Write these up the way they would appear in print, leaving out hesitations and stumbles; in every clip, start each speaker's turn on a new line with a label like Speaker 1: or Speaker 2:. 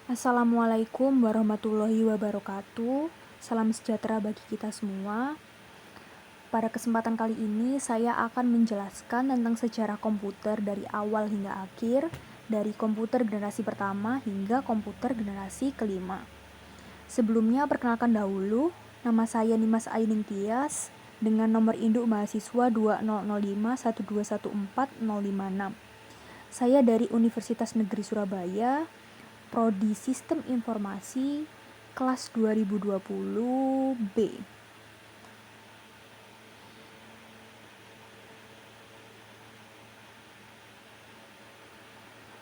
Speaker 1: Assalamualaikum warahmatullahi wabarakatuh. Salam sejahtera bagi kita semua. Pada kesempatan kali ini saya akan menjelaskan tentang sejarah komputer dari awal hingga akhir, dari komputer generasi pertama hingga komputer generasi kelima. Sebelumnya perkenalkan dahulu, nama saya Nimas Aining Tias dengan nomor induk mahasiswa 200512140056. Saya dari Universitas Negeri Surabaya, Prodi Sistem Informasi, kelas 2020 B.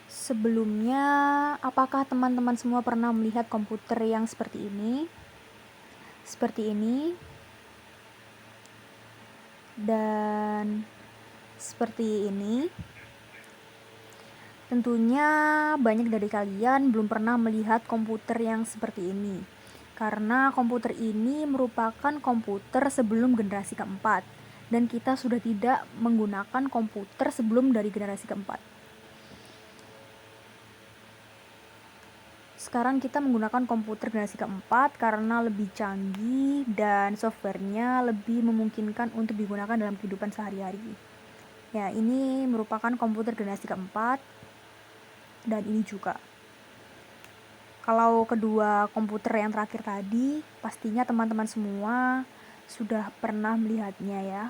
Speaker 1: Sebelumnya, apakah teman-teman semua pernah melihat komputer yang seperti ini? Seperti ini. Dan seperti ini. Tentunya banyak dari kalian belum pernah melihat komputer yang seperti ini. Karena komputer ini merupakan komputer sebelum generasi keempat. Dan kita sudah tidak menggunakan komputer sebelum dari generasi keempat. Sekarang kita menggunakan komputer generasi keempat karena lebih canggih dan softwarenya lebih memungkinkan untuk digunakan dalam kehidupan sehari-hari. Ya, ini merupakan komputer generasi keempat dan ini juga. Kalau kedua komputer yang terakhir tadi, pastinya teman-teman semua sudah pernah melihatnya ya.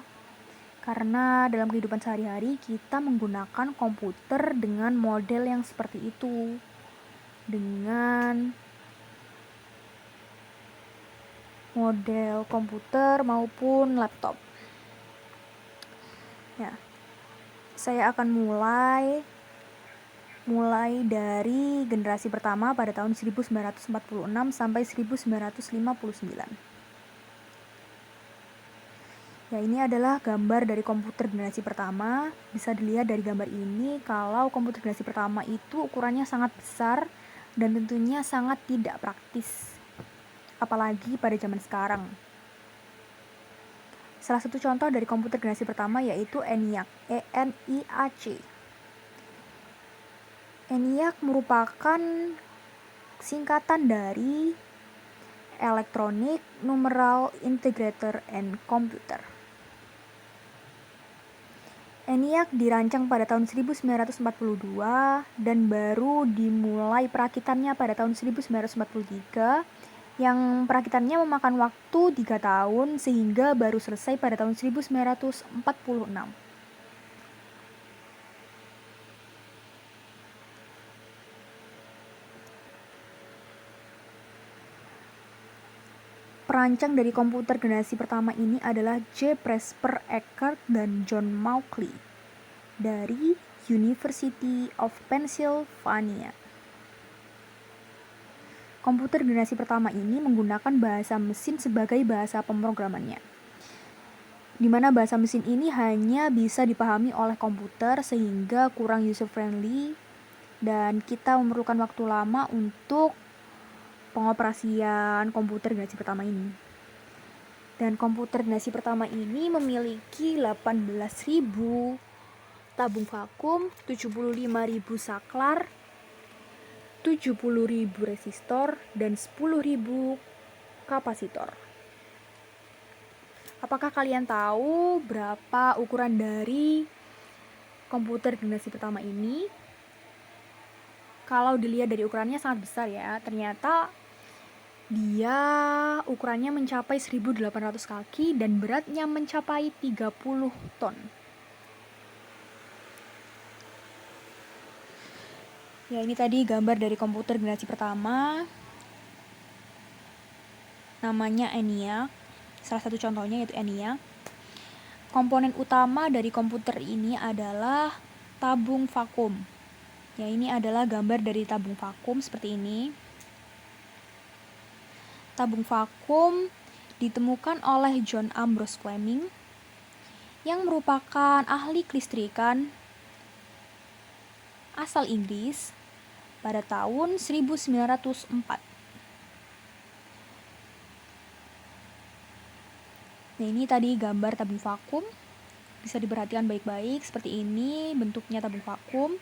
Speaker 1: Karena dalam kehidupan sehari-hari kita menggunakan komputer dengan model yang seperti itu. Dengan model komputer maupun laptop. Ya. Saya akan mulai dari generasi pertama pada tahun 1946 sampai 1959. Ya, ini adalah gambar dari komputer generasi pertama. Bisa dilihat dari gambar ini kalau komputer generasi pertama itu ukurannya sangat besar dan tentunya sangat tidak praktis. Apalagi pada zaman sekarang. Salah satu contoh dari komputer generasi pertama yaitu ENIAC, ENIAC. ENIAC merupakan singkatan dari Electronic Numeral Integrator and Computer. ENIAC dirancang pada tahun 1942 dan baru dimulai perakitannya pada tahun 1943, yang perakitannya memakan waktu 3 tahun sehingga baru selesai pada tahun 1946. Perancang dari komputer generasi pertama ini adalah J. Presper Eckert dan John Mauchly dari University of Pennsylvania. Komputer generasi pertama ini menggunakan bahasa mesin sebagai bahasa pemrogramannya, di mana bahasa mesin ini hanya bisa dipahami oleh komputer sehingga kurang user-friendly dan kita memerlukan waktu lama untuk pengoperasian komputer generasi pertama ini. Dan komputer generasi pertama ini memiliki 18.000 tabung vakum, 75.000 saklar, 70.000 resistor, dan 10.000 kapasitor. Apakah kalian tahu berapa ukuran dari komputer generasi pertama ini? Kalau dilihat dari ukurannya sangat besar ya, ternyata dia ukurannya mencapai 1.800 kaki dan beratnya mencapai 30 ton. Ya, ini tadi gambar dari komputer generasi pertama. Namanya ENIAC. Salah satu contohnya yaitu ENIAC. Komponen utama dari komputer ini adalah tabung vakum. Ya, ini adalah gambar dari tabung vakum seperti ini. Tabung vakum ditemukan oleh John Ambrose Fleming yang merupakan ahli kelistrikan asal Inggris pada tahun 1904. Nah, ini tadi gambar tabung vakum. Bisa diperhatikan baik-baik, seperti ini bentuknya tabung vakum.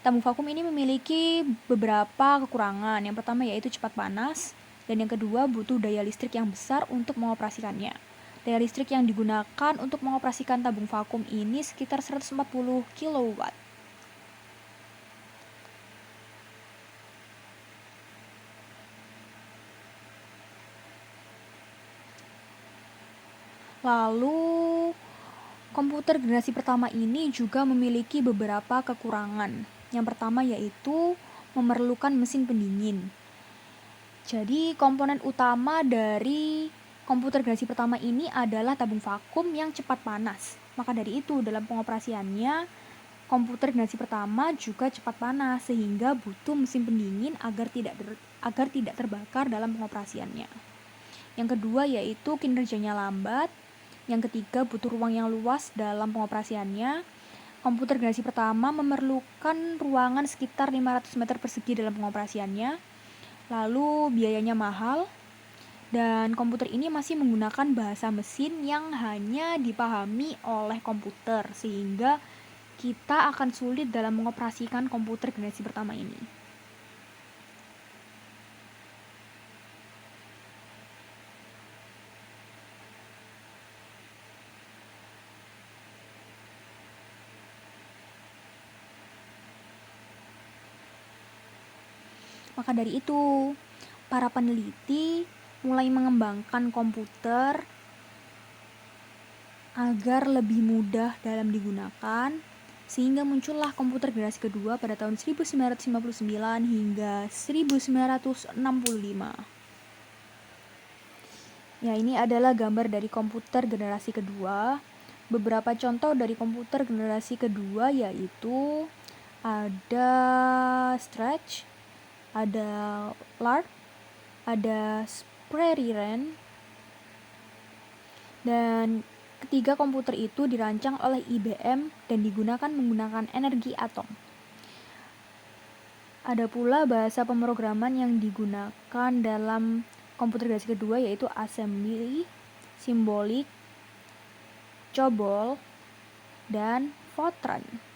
Speaker 1: Tabung vakum ini memiliki beberapa kekurangan. Yang pertama yaitu cepat panas, dan yang kedua butuh daya listrik yang besar untuk mengoperasikannya. Daya listrik yang digunakan untuk mengoperasikan tabung vakum ini sekitar 140 kW. Lalu, komputer generasi pertama ini juga memiliki beberapa kekurangan. Yang pertama yaitu memerlukan mesin pendingin. Jadi, komponen utama dari komputer generasi pertama ini adalah tabung vakum yang cepat panas. Maka dari itu, dalam pengoperasiannya, komputer generasi pertama juga cepat panas, sehingga butuh mesin pendingin agar tidak terbakar dalam pengoperasiannya. Yang kedua yaitu kinerjanya lambat. Yang ketiga, butuh ruang yang luas dalam pengoperasiannya. Komputer generasi pertama memerlukan ruangan sekitar 500 meter persegi dalam pengoperasiannya. Lalu biayanya mahal, dan komputer ini masih menggunakan bahasa mesin yang hanya dipahami oleh komputer, sehingga kita akan sulit dalam mengoperasikan komputer generasi pertama ini. Maka dari itu, para peneliti mulai mengembangkan komputer agar lebih mudah dalam digunakan, sehingga muncullah komputer generasi kedua pada tahun 1959 hingga 1965. Ya, ini adalah gambar dari komputer generasi kedua. Beberapa contoh dari komputer generasi kedua yaitu ada Stretch, ada Lark, ada Prairie Ren, dan ketiga komputer itu dirancang oleh IBM dan digunakan menggunakan energi atom. Ada pula bahasa pemrograman yang digunakan dalam komputer generasi kedua yaitu Assembly, Symbolic, COBOL, dan Fortran.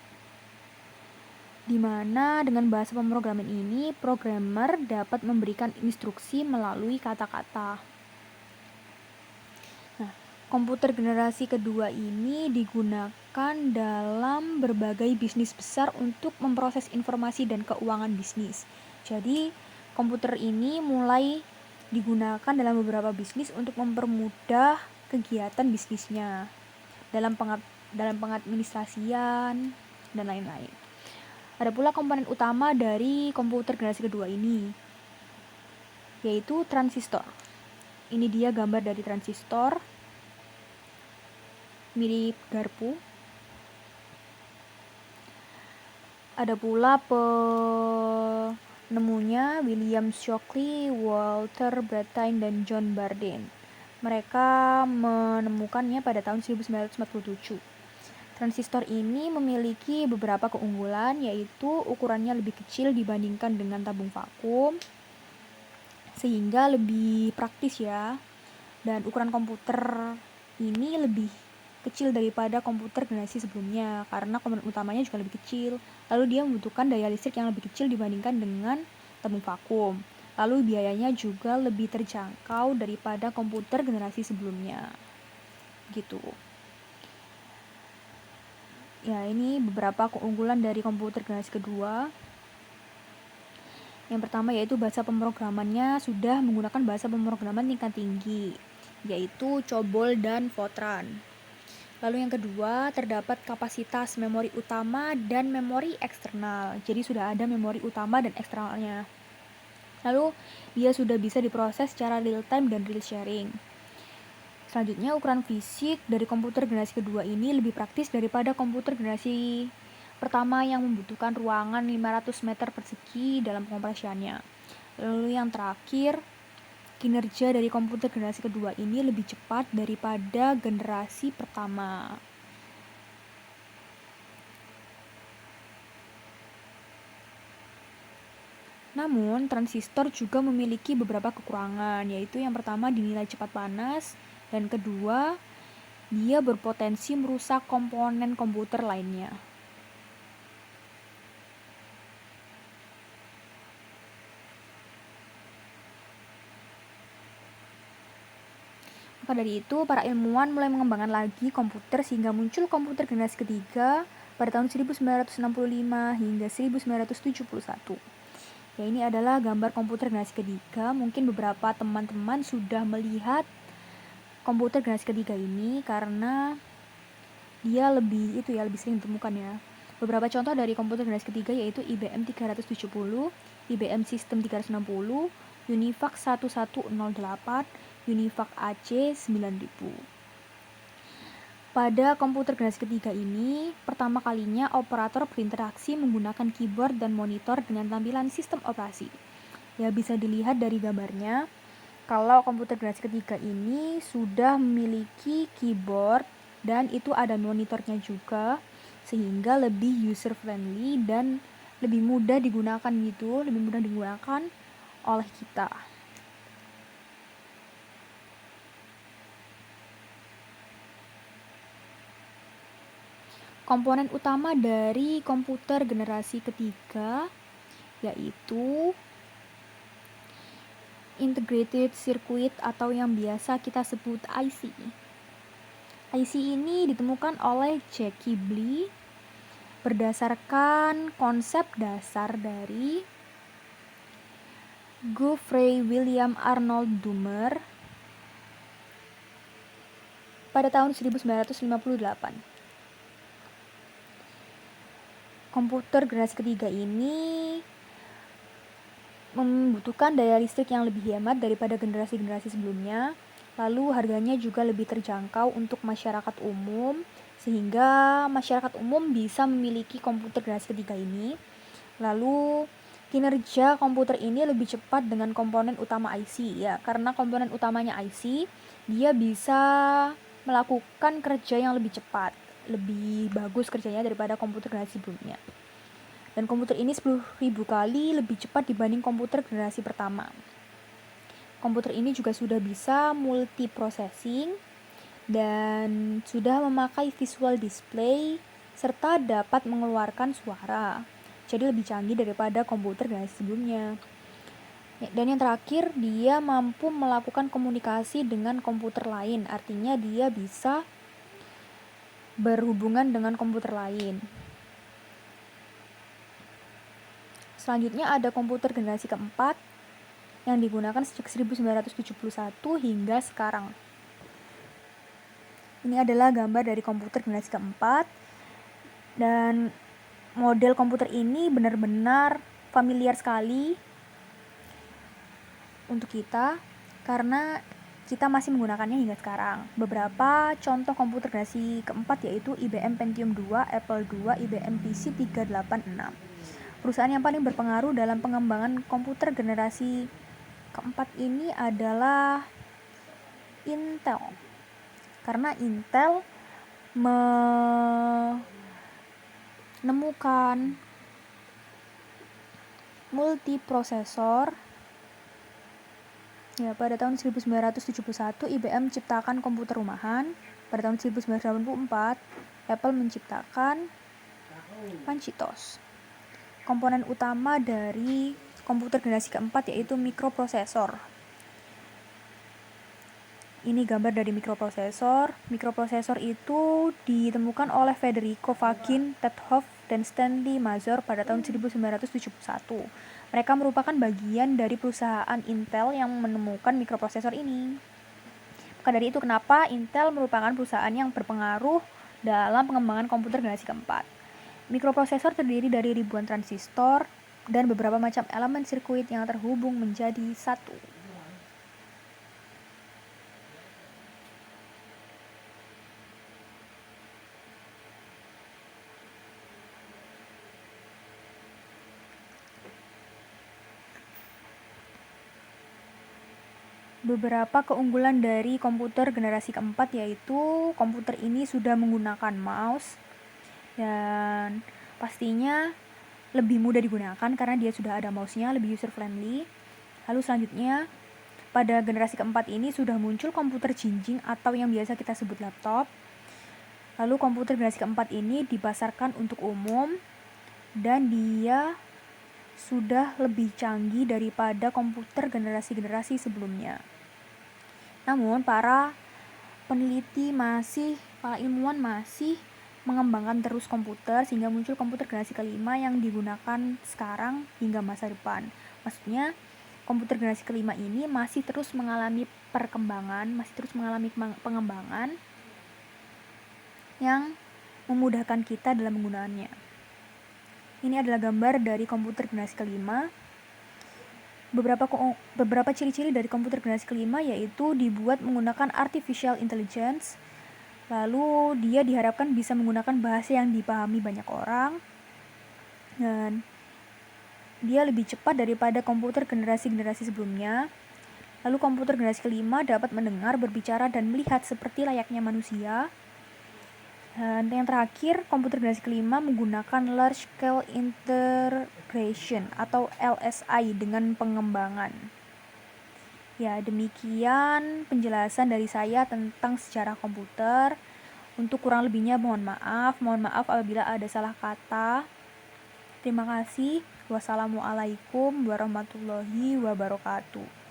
Speaker 1: Di mana dengan bahasa pemrograman ini, programmer dapat memberikan instruksi melalui kata-kata. Nah, komputer generasi kedua ini digunakan dalam berbagai bisnis besar untuk memproses informasi dan keuangan bisnis. Jadi, komputer ini mulai digunakan dalam beberapa bisnis untuk mempermudah kegiatan bisnisnya, dalam pengadministrasian, dan lain-lain. Ada pula komponen utama dari komputer generasi kedua ini, yaitu transistor. Ini dia gambar dari transistor, mirip garpu. Ada pula penemunya William Shockley, Walter Brattain, dan John Bardeen. Mereka menemukannya pada tahun 1947. Transistor ini memiliki beberapa keunggulan, yaitu ukurannya lebih kecil dibandingkan dengan tabung vakum, sehingga lebih praktis ya. Dan ukuran komputer ini lebih kecil daripada komputer generasi sebelumnya, karena komponen utamanya juga lebih kecil. Lalu dia membutuhkan daya listrik yang lebih kecil dibandingkan dengan tabung vakum. Lalu biayanya juga lebih terjangkau daripada komputer generasi sebelumnya. Gitu. Ya, ini beberapa keunggulan dari komputer generasi kedua. Yang pertama yaitu bahasa pemrogramannya sudah menggunakan bahasa pemrograman tingkat tinggi, yaitu COBOL dan Fortran. Lalu yang kedua, terdapat kapasitas memori utama dan memori eksternal. Jadi sudah ada memori utama dan eksternalnya. Lalu dia sudah bisa diproses secara real time dan real sharing. Selanjutnya, ukuran fisik dari komputer generasi kedua ini lebih praktis daripada komputer generasi pertama yang membutuhkan ruangan 500 meter persegi dalam pengoperasiannya. Lalu yang terakhir, kinerja dari komputer generasi kedua ini lebih cepat daripada generasi pertama. Namun, transistor juga memiliki beberapa kekurangan, yaitu yang pertama dinilai cepat panas, dan kedua, dia berpotensi merusak komponen komputer lainnya. Maka dari itu, para ilmuwan mulai mengembangkan lagi komputer sehingga muncul komputer generasi ketiga pada tahun 1965 hingga 1971. Ya, ini adalah gambar komputer generasi ketiga. Mungkin beberapa teman-teman sudah melihat komputer generasi ketiga ini karena dia lebih sering ditemukan ya. Beberapa contoh dari komputer generasi ketiga yaitu IBM 370, IBM System 360, Univac 1108, Univac AC 9000. Pada komputer generasi ketiga ini, pertama kalinya operator berinteraksi menggunakan keyboard dan monitor dengan tampilan sistem operasi. Ya, bisa dilihat dari gambarnya, kalau komputer generasi ketiga ini sudah memiliki keyboard dan itu ada monitornya juga, sehingga lebih user friendly dan lebih mudah digunakan oleh kita. Komponen utama dari komputer generasi ketiga yaitu Integrated Circuit atau yang biasa kita sebut IC. IC ini ditemukan oleh Jackie Blee berdasarkan konsep dasar dari Geoffrey William Arnold Dummer pada tahun 1958. Komputer generasi ketiga ini membutuhkan daya listrik yang lebih hemat daripada generasi-generasi sebelumnya, lalu harganya juga lebih terjangkau untuk masyarakat umum, sehingga masyarakat umum bisa memiliki komputer generasi ketiga ini. Lalu kinerja komputer ini lebih cepat dengan komponen utama IC ya, karena komponen utamanya IC, dia bisa melakukan kerja yang lebih cepat, lebih bagus kerjanya daripada komputer generasi sebelumnya. Dan komputer ini 10.000 kali lebih cepat dibanding komputer generasi pertama. Komputer ini juga sudah bisa multiprocessing dan sudah memakai visual display serta dapat mengeluarkan suara. Jadi lebih canggih daripada komputer generasi sebelumnya. Dan yang terakhir, dia mampu melakukan komunikasi dengan komputer lain. Artinya dia bisa berhubungan dengan komputer lain. Selanjutnya ada komputer generasi keempat yang digunakan sejak 1971 hingga sekarang. Ini adalah gambar dari komputer generasi keempat, dan model komputer ini benar-benar familiar sekali untuk kita karena kita masih menggunakannya hingga sekarang. Beberapa contoh komputer generasi keempat yaitu IBM Pentium 2, Apple II, IBM PC 386. Perusahaan yang paling berpengaruh dalam pengembangan komputer generasi keempat ini adalah Intel. Karena Intel menemukan multiprosesor. Ya, pada tahun 1971 IBM menciptakan komputer rumahan. Pada tahun 1984 Apple menciptakan Macintosh. Komponen utama dari komputer generasi keempat yaitu mikroprosesor. Ini gambar dari mikroprosesor. Mikroprosesor itu ditemukan oleh Federico Faggin, Ted Hoff, dan Stanley Mazur pada tahun 1971. Mereka merupakan bagian dari perusahaan Intel yang menemukan mikroprosesor ini. Maka dari itu kenapa Intel merupakan perusahaan yang berpengaruh dalam pengembangan komputer generasi keempat. Mikroprosesor terdiri dari ribuan transistor dan beberapa macam elemen sirkuit yang terhubung menjadi satu. Beberapa keunggulan dari komputer generasi keempat yaitu komputer ini sudah menggunakan mouse dan pastinya lebih mudah digunakan karena dia sudah ada mouse-nya, lebih user friendly. Lalu selanjutnya, pada generasi keempat ini sudah muncul komputer jinjing atau yang biasa kita sebut laptop. Lalu komputer generasi keempat ini dipasarkan untuk umum dan dia sudah lebih canggih daripada komputer generasi-generasi sebelumnya. Namun para para ilmuwan masih mengembangkan terus komputer sehingga muncul komputer generasi kelima yang digunakan sekarang hingga masa depan. Maksudnya komputer generasi kelima ini masih terus mengalami perkembangan, masih terus mengalami pengembangan yang memudahkan kita dalam penggunaannya. Ini adalah gambar dari komputer generasi kelima. Beberapa ciri-ciri dari komputer generasi kelima yaitu dibuat menggunakan artificial intelligence. Lalu dia diharapkan bisa menggunakan bahasa yang dipahami banyak orang, dan dia lebih cepat daripada komputer generasi-generasi sebelumnya. Lalu komputer generasi kelima dapat mendengar, berbicara, dan melihat seperti layaknya manusia. Dan yang terakhir, komputer generasi kelima menggunakan Large Scale Integration atau LSI dengan pengembangan. Ya, demikian penjelasan dari saya tentang sejarah komputer. Untuk kurang lebihnya mohon maaf apabila ada salah kata. Terima kasih. Wassalamualaikum warahmatullahi wabarakatuh.